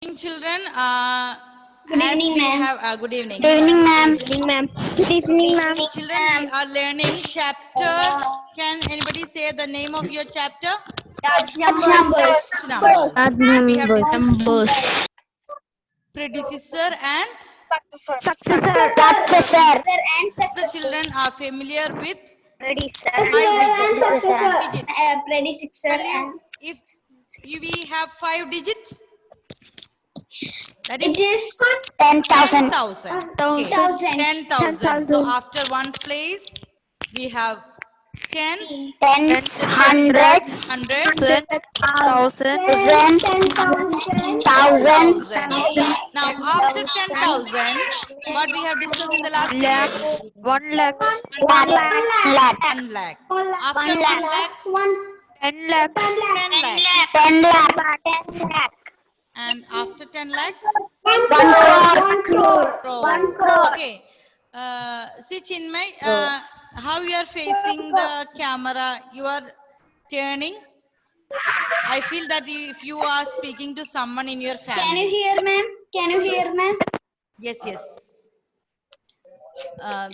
Children, Good as evening, we ma'am. have good evening. Good evening, ma'am. Good evening, ma'am. Good evening, ma'am. Children, we are learning chapter. Can anybody say the name of your chapter? Large numbers. Numbers. And we have Numbers. predecessor and Successor. Sir Successor. and the successor. children are familiar with Predecessor. 5 digits. Successor. Digit. Predecessor Tell you and if we have 5 digit, that it is is 10,000. 10,000. 10,000. 10,000. So after ones place, we have tens, Tens. then Hundreds. hundred, Thousand. Thousand. Thousand. Now after 10,000, what we have discussed in the last Lakh. period? 1 lakh. 1 lakh. 1 lakh. After 1 lakh, 10 lakhs. 10 lakh. 10 lakh. And after 10 lakh, 1 crore. crore. Okay. See Chinmay, how you are facing the camera, you are turning. I feel that if you are speaking to someone in your Can you family. hear, ma'am? Can you hear, ma'am? Yes, yes.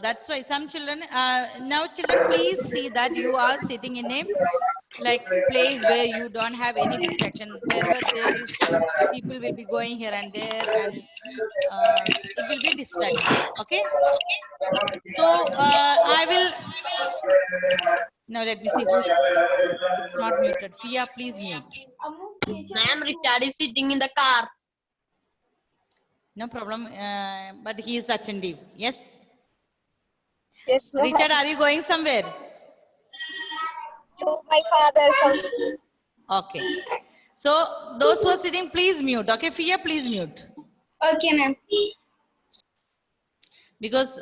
That's why some children, now children, please see that you are sitting in a like place where you don't have any distraction. Wherever there is, people will be going here and there and it will be distracting. Okay. So I will, now let me see who's, it's not muted. Fia, please mute. Ma'am, Richard is sitting in the car. No problem, but he is attentive. Yes. Yes, ma'am. Richard, are you going somewhere? To my father's house. Okay. So those who are sitting, please mute. Okay, Fia, please mute. Okay, ma'am. Because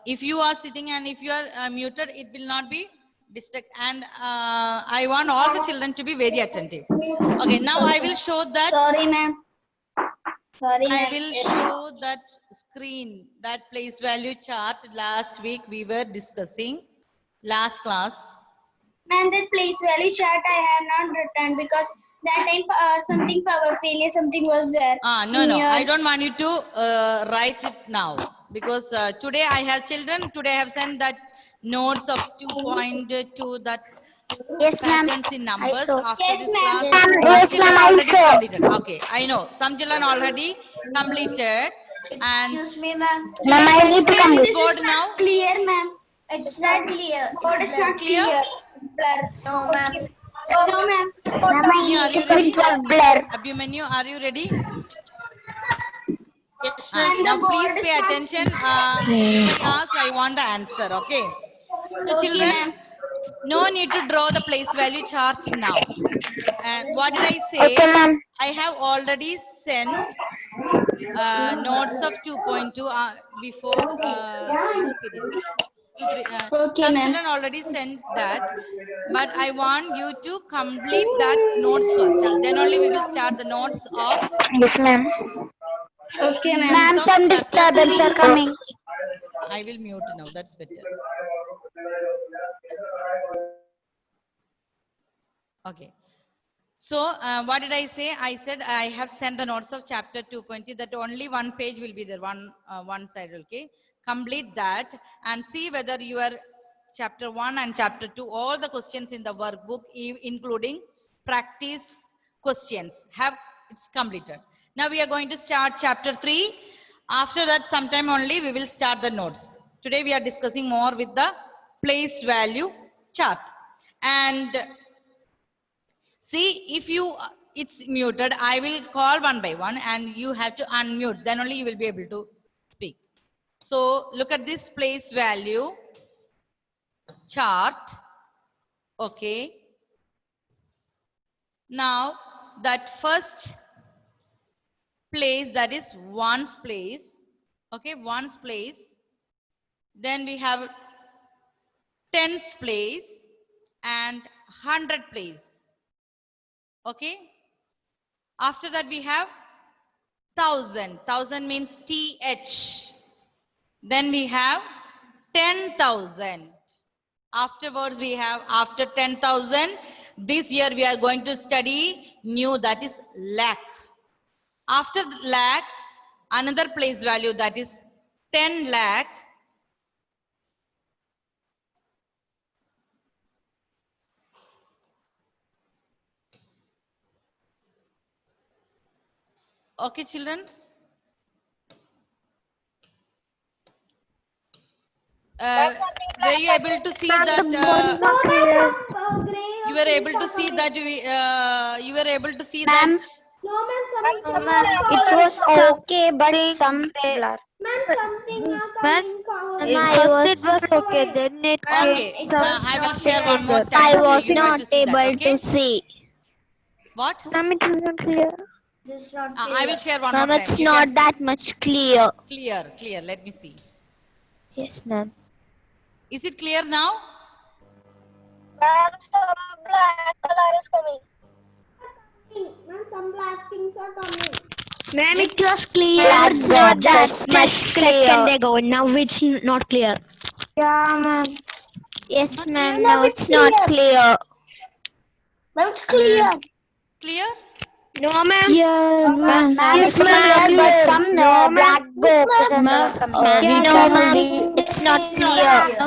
if you are sitting and if you are muted, it will not be distract. And I want all the children to be very attentive. Okay, now I will show that. Sorry, ma'am. Sorry, I ma'am. will show that screen, that place value chart. Last week we were discussing, last class. Ma'am, that place value chart I have not written because that time something power failure, something was there. No, no, I don't want you to write it now because today I have children. Today I have sent that notes of 2.2 that Yes, ma'am. patterns in numbers. I saw. After Yes, this ma'am. class, Yes, some children ma'am, I already saw. completed. Okay, I know some children already completed. And Excuse me, ma'am. Ma'am, I can you need to see complete. this board now? Clear, ma'am. It's not clear. Board It's is not Clear? clear. Blur. No, ma'am. No, ma'am. Ma'am, I Abhimanyu, are need you to ready? complete blur. Abhimanyu, are you ready? Yes, ma'am. And Now the board please is pay not attention. If I ask, I want the answer. Okay. So Okay, children, ma'am. no need to draw the place value chart now. What did I Okay, say? ma'am. I have already sent notes of 2.2 before this period. Okay, Some ma'am. children already sent that, but I want you to complete that notes first. Then only we will start the notes of Yes, ma'am. Okay, ma'am. Ma'am, of some chapter disturbance 3. are coming. I will mute now. That's better. Okay. So what did I say? I said I have sent the notes of chapter 2.0 that only one page will be there, one side, okay? Complete that and see whether your chapter 1 and chapter 2, all the questions in the workbook, including practice questions, have it's completed. Now we are going to start chapter 3. After that, sometime only we will start the notes. Today we are discussing more with the place value chart. And see, if you, it's muted, I will call one by one and you have to unmute. Then only you will be able to speak. So look at this place value chart. Okay. Now that first place, that is ones place. Okay, ones place. Then we have tens place and 100 place. Okay. After that we have 1,000. 1,000 means TH. Then we have 10,000. Afterwards we have after 10,000. This year we are going to study new, that is lakh. After lakh, another place value, that is 10 lakh. Okay, children. Were you able to see that? You were able to see that you were able to see that. No, ma'am, something. It was okay, but some blur. Ma'am, something First it was okay, then it Okay, came I will share one more time. I for was you not to see that, able okay? to see. What? Ma'am, it wasn't clear. It's not I will share one more Ma'am, time. it's You not can- that much clear. clear. Let me see. Yes, ma'am. Is it clear now? Ma'am, some black color is coming. Ma'am, some black things are coming. Ma'am, Yes. it was clear. That's not that much clear. Second ago. Now it's not clear. Yeah, ma'am. Yes, Not ma'am. clear? Now it's not clear. Ma'am, it's clear. Clear? No, ma'am. Yeah, ma'am. Yes, It's ma'am. clear, but some black boxes are Ma'am, coming. we No, can ma'am. only- It's not clear. No,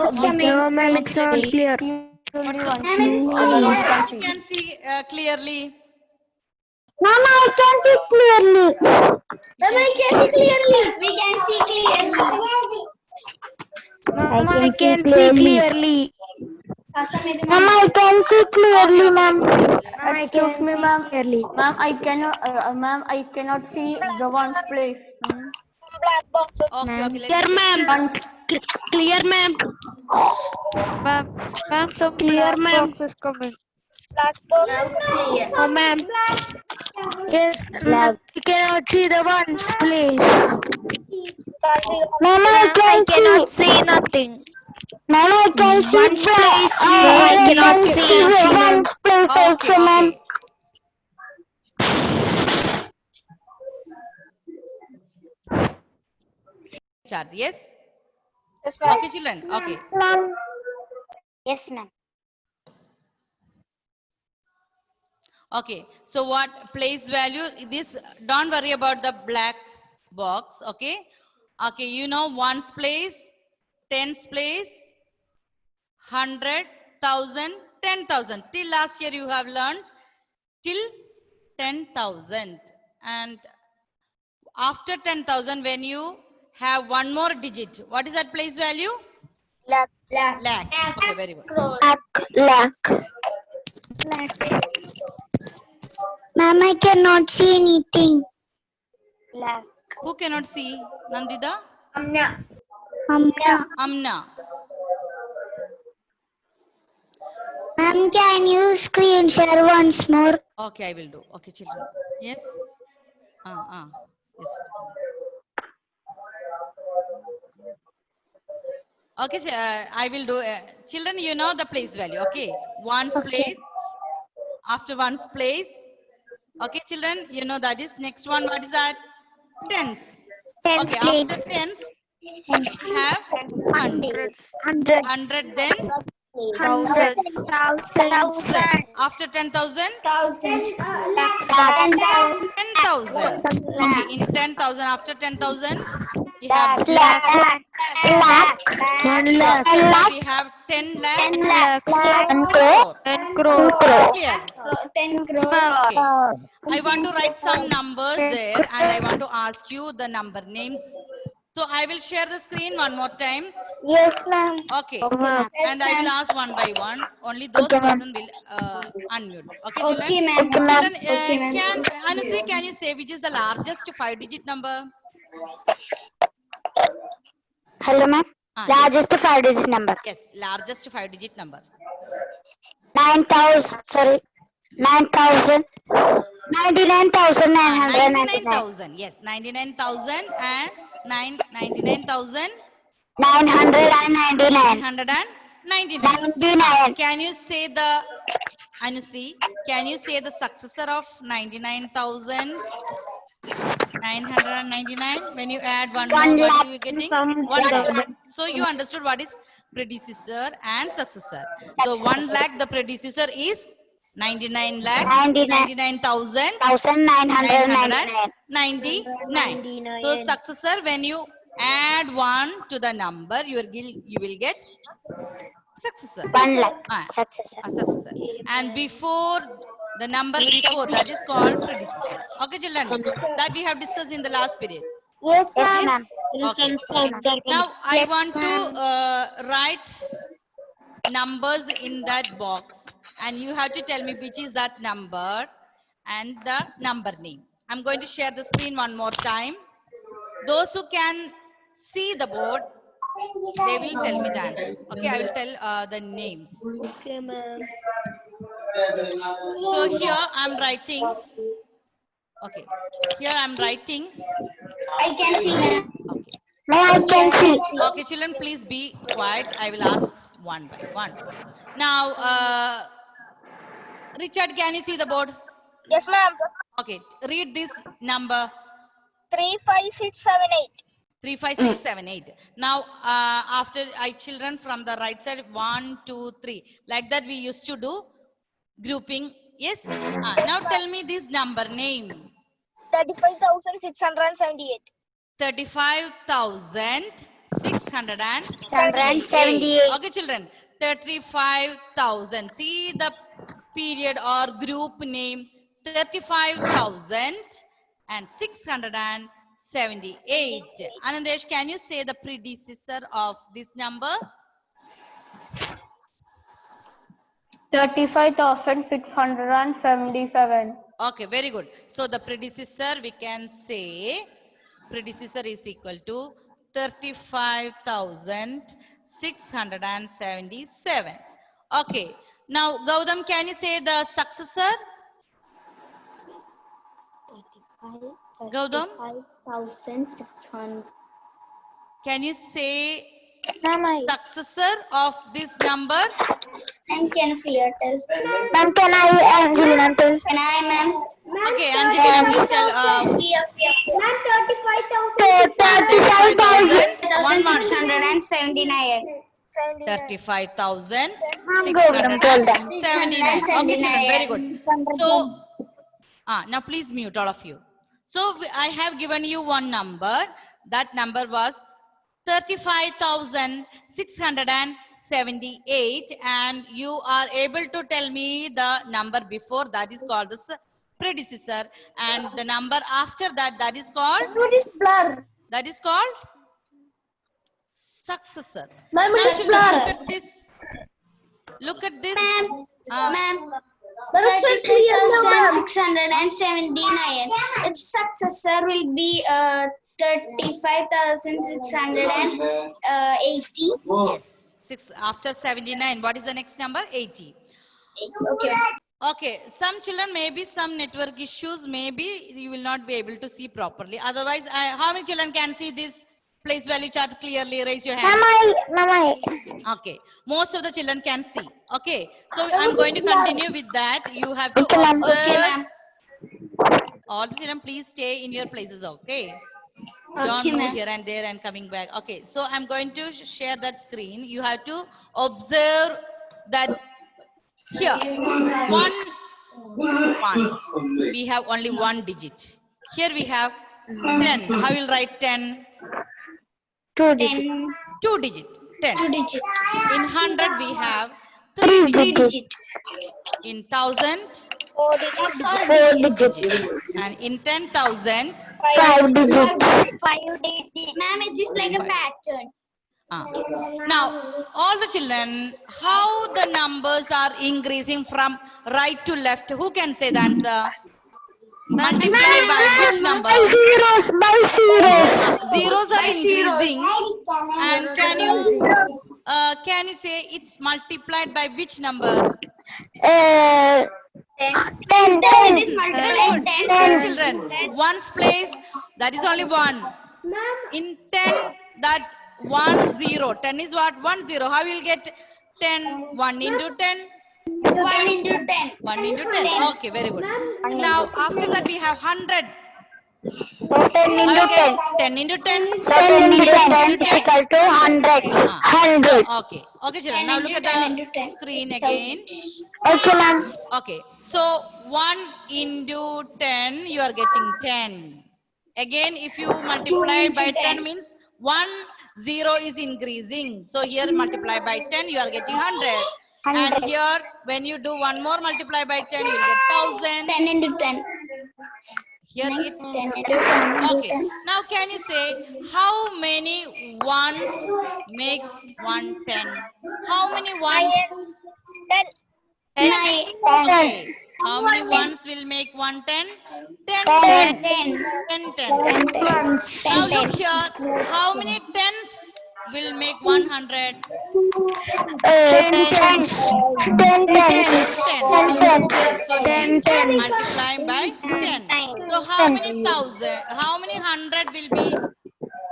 ma'am, it's not clear. What's the Ma'am, it's you can see clearly? Ma'am, I can see clearly. Ma'am, I can see clearly. We can see clearly. Ma'am, I can see clearly. Ma'am, I can see clearly, ma'am. Excuse me, ma'am. Ma'am, I cannot see the ones place. Black boxes. Okay, let Clear, me ma'am. Clear, ma'am. Ma'am, some Clear, ma'am. boxes coming. Black boxes. Oh, ma'am. Yes, ma'am. You cannot see the ones, please. Can't see the Ma'am, I cannot see nothing. Ma'am, I can see One's place. I cannot see one's place also, ma'am. Okay. Chart, yes? Yes, ma'am. Okay, children. Okay. Yes, ma'am. Okay. So what place value? This, don't worry about the black box. Okay. Okay. You know ones place, tens place, 100, 1,000, 10,000. Till last year you have learned till 10,000. And after 10,000, when you have one more digit, what is that place value? Black. Lakh. Okay, very good. Black. Ma'am, I cannot see anything. Who cannot see? Nandida? Amna. Ma'am, can you screen share once more? Okay, I will do. Okay, children. Yes? Yes. Okay, I will do. Children, you know the place value. Okay. Ones place. After ones place. Okay, children, you know that is. Next one, what is that? Tens. Okay, after tens, we have 100. 100, then 1,000. 1,000. After 10,000, 10,000. Okay, in 10,000, after 10,000, we have Lakh. 1 lakh. after that we have 10 lakh. 10 crore. 10 crore. Here. 10 crore. Okay. I want to write some numbers there and I want to ask you the number names. So I will share the screen one more time. Yes, ma'am. Okay. And I will ask one by one. Only those person will unmute. Okay, children? Okay, ma'am. Children, Okay, ma'am. Anusri, can you say which is the largest 5-digit number? Hello, ma'am. Yes. Largest 5-digit number. Yes, largest 5-digit number. 9,000. Sorry. 9,000. 99,999. 99,000. Yes, 99,000 and 99,000. 999. 999. 99. Can you say the, Anusri, can you say the successor of 99,999? When you add one more, what are you getting? 1 lakh. So you understood what is predecessor and successor. So 1 lakh, the predecessor is 99 lakh, 99,999. 999. So successor, when you add 1 to the number, you will get successor. 1 lakh. Ah, Successor. a successor. And before the number before, that is called predecessor. Okay, children, that we have discussed in the last period. Yes, ma'am. Okay. Now I want to write numbers in that box, and you have to tell me which is that number and the number name. I'm going to share the screen one more time. Those who can see the board, they will tell me the answers. Okay, I will tell the names. Okay, ma'am. So here I'm writing. Okay, here I'm writing. I can see, ma'am. Okay. Now I can see. Okay, children, please be quiet. I will ask one by one. Now, Richard, can you see the board? Yes, ma'am. Okay, read this number 35678. 35678. Now, after children from the right side, 1, 2, 3. Like that, we used to do grouping. Yes. Now, tell me this number name. 35,678. 35,678. Okay, children. 35,000. See the period or group name. 35,678. Anandesh, can you say the predecessor of this number? 35,677. Okay, very good. So the predecessor, we can say predecessor is equal to 35,677. Okay. Now, Gautam, can you say the successor? Gautam? 35,600. Can you say Ma'am, successor of this number? And can Airtel. ma'am, can I, Angelina, tell? Can I, ma'am? Okay, Angelina, please tell. Ma'am, 35,000. 35,679. 35,679. Okay, children, very good. So, now please mute all of you. So I have given you one number. That number was 35,678, and you are able to tell me the number before, that is called the predecessor, and the number after that, that is called successor. Ma'am, Now, it's children, blur. look at this. Ma'am, 35,679. Its successor will be 35,680. Yes, after 79, what is the next number? 80. Okay. Okay, some children, maybe some network issues, maybe you will not be able to see properly. Otherwise, how many children can see this place value chart clearly? Raise your hand. Ma'am, Okay, most of the children can see. Okay, so I'm going to continue with that. You have to Okay, ma'am. observe. Okay, ma'am. All the children, please stay in your places. Okay. Okay, Don't move ma'am. here and there and coming back. Okay, so I'm going to share that screen. You have to observe that here, one. We have only one digit. Here we have 10. How will write 10? 2 digits. 2 digit. 10. 2 digit. In 100 we have 3 3 digits. digit. in 1000 4 digits. 4 digits. and in 10,000. 5 digits. Ma'am, it is like a pattern. Now, all the children, how the numbers are increasing from right to left? Who can say the answer? Multiply by which number? By zeros. Zeros are increasing. And can you say it's multiplied by which number? 10. It is Very multiplied good. 10. 10 children. One's place, that is only 1. Ma'am, In 10, that 1 0. 10 is what? 1 0. How will get 10? 1 into 10. 1 into 10. 1 into 10. Okay, very good. Now, after that, we have 100. So 10 into Okay, 10. 10 into 10. So 10 into 10 is equal to 100. 100. Okay, okay, children. Now look at 10 the into 10 screen is again. Okay, ma'am. Okay, so 1 into 10, you are getting 10. Again, if you multiply by 10 means 1 0 is increasing. So here multiply by 10, you are getting 100. And here, when you do one more multiply by 10, you will get 1000. 10 into 10. Here Next, it's 10 into 10 into okay. 10. Now can you say how many ones makes 110? How many ones? 10. 9. Okay. How many ones will make 110? 10 10. 10. 10 tens. 10. Okay. 10. Now 10. look here. How many tens will make 100? 10 tens. 10 tens. 10. 10 tens. Okay. So this 10 tens. multiplying by 10. So how many thousand? How many hundred will be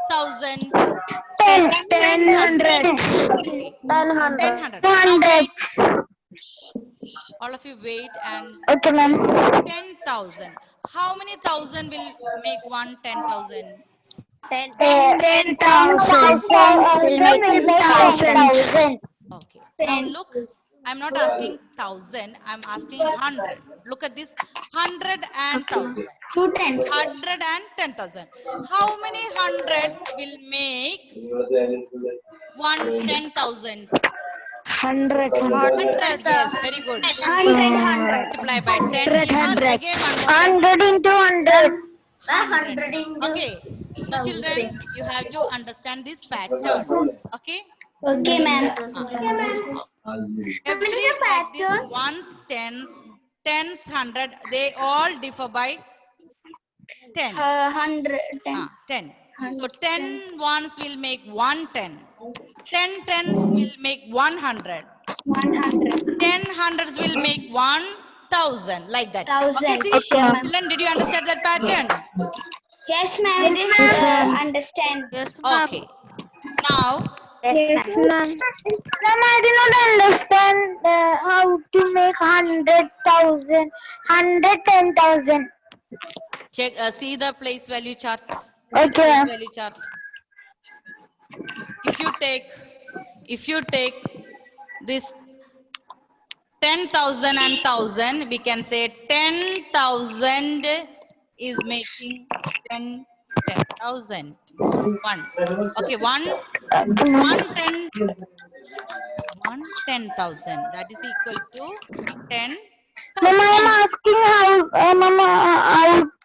1000? 10. 10 hundred. 10 Okay. 10 hundred. Now 100. wait. All of you wait and Okay, ma'am. 10,000. How many thousand will make 10,000? 10,000 will make 10,000. Okay. Now look, I'm not asking 1,000. I'm asking 100. Look at this. 100 and 1,000. 2 tens. 100 and 10,000. How many hundreds will make 10,000? 100. 100. Yes, very good. 100. Multiply by 10 here. Again, one more. 100 into 100. 100. Okay. So children, you have to understand this pattern. Okay. Okay, ma'am. Every like this, ones, tens, 100, they all differ by 10. 100. 10. 10. So 10 ones will make 110. 10 tens will make 100. 100. 10 hundreds will make 1,000. Like that. 1000. Okay, see? Sure, ma'am. Children, did you understand that pattern? Yes, ma'am. It is understand. Okay. Now, Yes, ma'am. Ma'am, I did not understand how to make 100,000, 110,000. check, see the place value chart. Okay. Place value chart. If you take this 10,000 and 1,000, we can say 10,000 is making 10,000. 1. Okay, 10,000. That is equal to 10,000. Mama, I'm asking how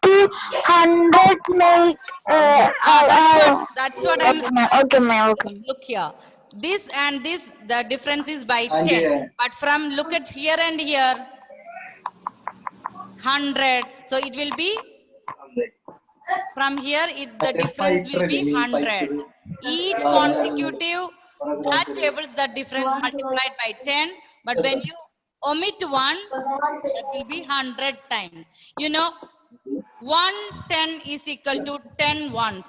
to 100 make. That's what I'm. Okay, ma'am. Okay. Look here. This and this, the difference is by 10. But from look at here and here, 100. So it will be from here. The difference will be 100. Each consecutive that tables the difference multiplied by 10. But when you omit one, that will be 100 times. You know, 110 is equal to 10 ones.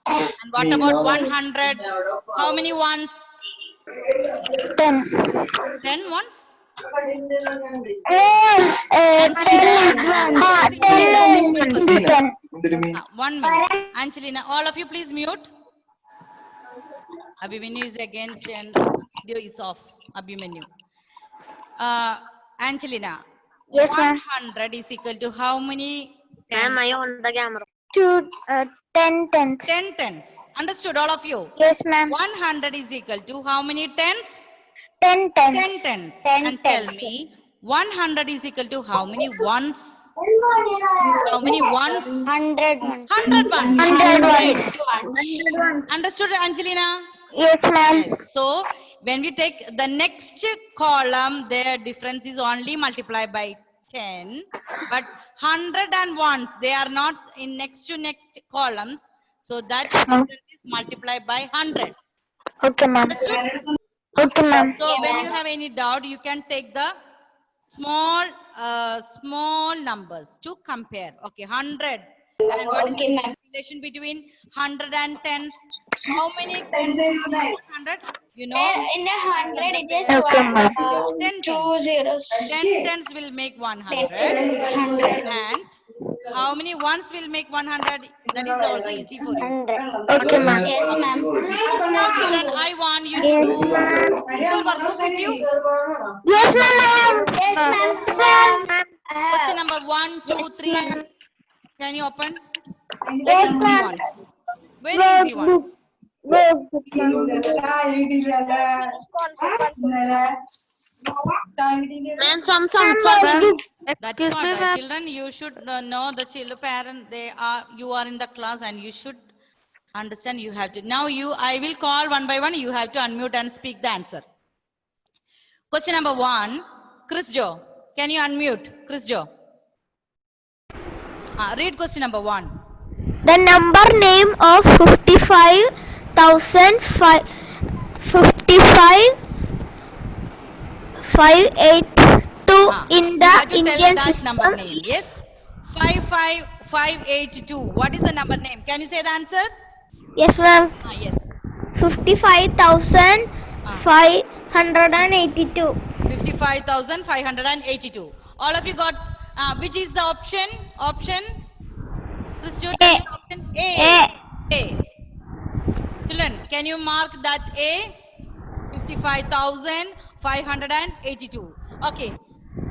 And what about 100? How many ones? 10. 10 ones? 10. 1 minute. Angelina, all of you please mute. Abhimanyu is again 10. Video is off. Abhimanyu. Angelina. Yes, ma'am. 100 is equal to how many? Ma'am, I on the camera. 10 tens. 10 tens. Understood, all of you? Yes, ma'am. 100 is equal to how many tens? 10 tens. 10 tens. 10 And tell tens. me, 100 is equal to how many ones? How many ones? 100 ones. 100 ones. 100 ones. Understood, Angelina? Yes, ma'am. Yes. So, when we take the next column, their difference is only multiplied by 10. But 100 and ones, they are not in next to next columns. So, that difference is multiplied by 100. Okay, ma'am. Understood? Okay, ma'am. So, when you have any doubt, you can take the small numbers to compare. Okay, 100. And what is the relation between 100 and tens? How many tens in 100? You know, In a 100, it is Okay, ma'am. 10 2 zeros. 10 tens will make 100. 100. And How many ones will make 100? That is also easy for you. 100. Okay, ma'am. Yes, ma'am. Now, children, I want you to Yes, do. ma'am. Is your workbook with you? Yes, ma'am. Yes, ma'am. Yes, ma'am. Question number 1, 2, 3. Can you open? Very Yes, easy ma'am. ones. Very easy ones. Workbook, ma'am. That's what, children. You should know the children parent. You are in the class, and you should understand. You have to. Now I will call one by one. You have to unmute and speak the answer. Question number 1, Chris Joe. Can you unmute, Chris Joe? Read question number 1. The number name of 55,582 in You the have to Indian tell that system number name. is Yes. 55582. What is the number name? Can you say the answer? yes, ma'am. Yes. 55,582. 55,582. All of you got, which is the option? Chris Joe, A. tell me the option. A. A. Children, can you mark that A? 55,582. Okay.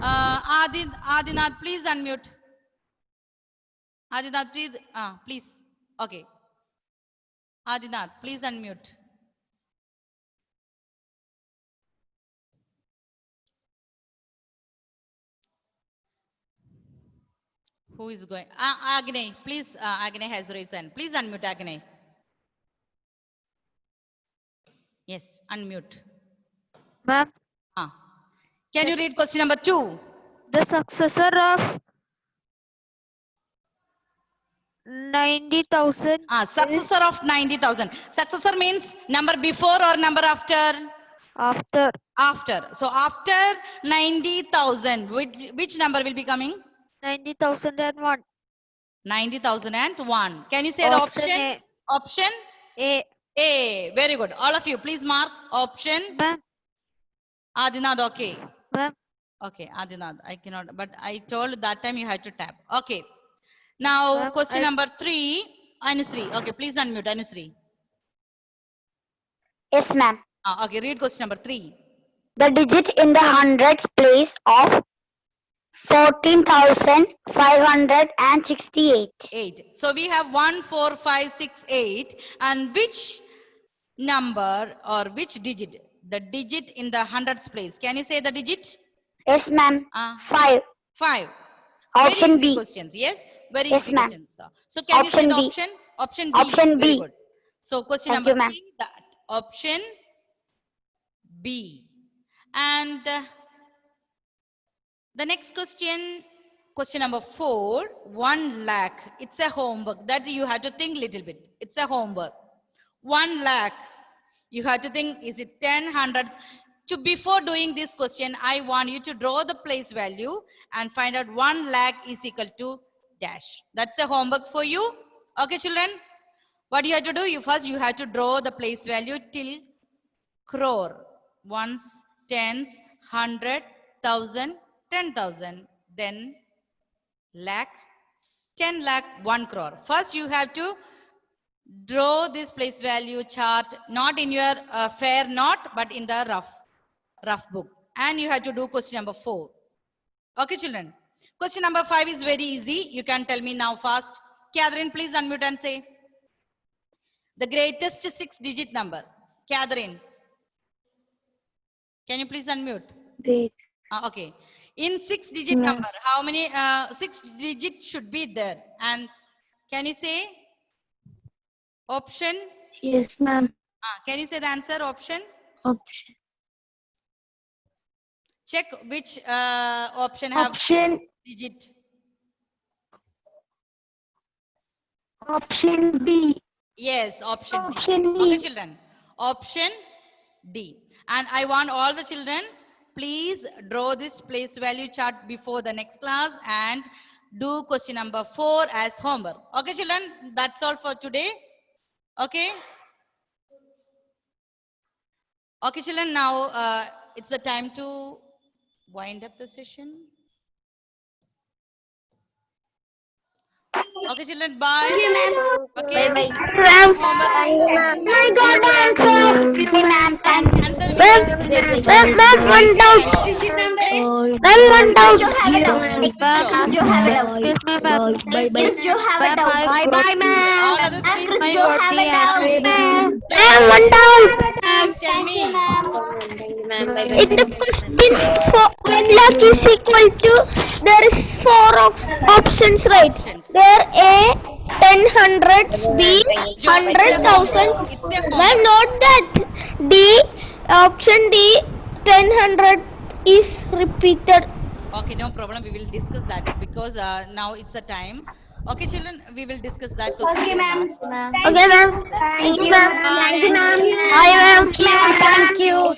Adinath, please unmute. Adinath, please. Please. Okay. Adinath, please unmute. Who is going? Agnay, please. Agnay has risen. Please unmute Agnay. Yes, unmute. Ma'am, Can you read question number 2? the successor of 90,000. Successor of 90,000. Successor means number before or number after? After. After. So after 90,000, which number will be coming? 90,001. 90,001. Can you say the Option option? A. Option A. A. Very good. All of you, please mark option. Ma'am, Adinath, okay. ma'am, Okay, Adinath, I cannot, but I told that time you had to tap. Okay. Now, Ma'am, question number 3, Anusri. Okay, please unmute, Anusri. Yes, ma'am. Okay, read question number 3. The digit in the hundreds place of 14,568. 8. So we have 1, 4, 5, 6, 8. And which number or which digit? The digit in the hundreds place. Can you say the digit? Yes, ma'am. 5. 5. Option Very easy B. questions. Yes, very Yes, easy ma'am. questions. So can you say Option the B. option? Option B. Option Very B. good. So question Thank number you, ma'am. 3, the option B. And the next question, question number 4, 1 lakh. It's a homework that you have to think little bit. It's a homework. 1 lakh. You have to think, is it 10, hundreds? Before doing this question, I want you to draw the place value and find out 1 lakh is equal to dash. That's a homework for you. Okay, children? What you have to do? You have to draw the place value till crore. Ones, tens, 100, 1,000, 10,000. Then lakh, 10 lakh, 1 crore. First, you have to draw this place value chart, not in your fair note, but in the rough book. And you have to do question number 4. Okay, children. Question number 5 is very easy. You can tell me now fast. Catherine, please unmute and say the greatest 6-digit number. Catherine, can you please unmute? Great. Okay. In 6-digit number, how many 6 digits should be there? And can you say option? Yes, ma'am. Can you say the answer? Option? Option. Check which option have Option. digit. Option B. Yes, option D. Option D. Okay, children. Option D. And I want all the children, please draw this place value chart before the next class and do question number 4 as homework. Okay, children. That's all for today. Okay. Okay, children. Now it's the time to wind up the session. Okay, children, bye. Thank you, ma'am. Okay. Ma'am. Homework. I got answer. Ma'am, thank you. Answer will be Ma'am, one doubt. Digit number is Ma'am, one doubt. You have a doubt. Chris, you have a doubt. Chris, you have a doubt. Bye, ma'am. All others, And please. Chris, you have a doubt. Ma'am, one doubt. Please tell me. In the question for 1 lakh is equal to, there is 4 options, right? There A, 10 hundreds, B, 100,000s. Ma'am, not that. D, option D, 10 hundred is repeated. Okay, no problem. We will discuss that because now it's a time. Okay, children, we will discuss that question. okay, ma'am. Okay, ma'am. Thank you, ma'am. Bye. Hi, ma'am. Thank you.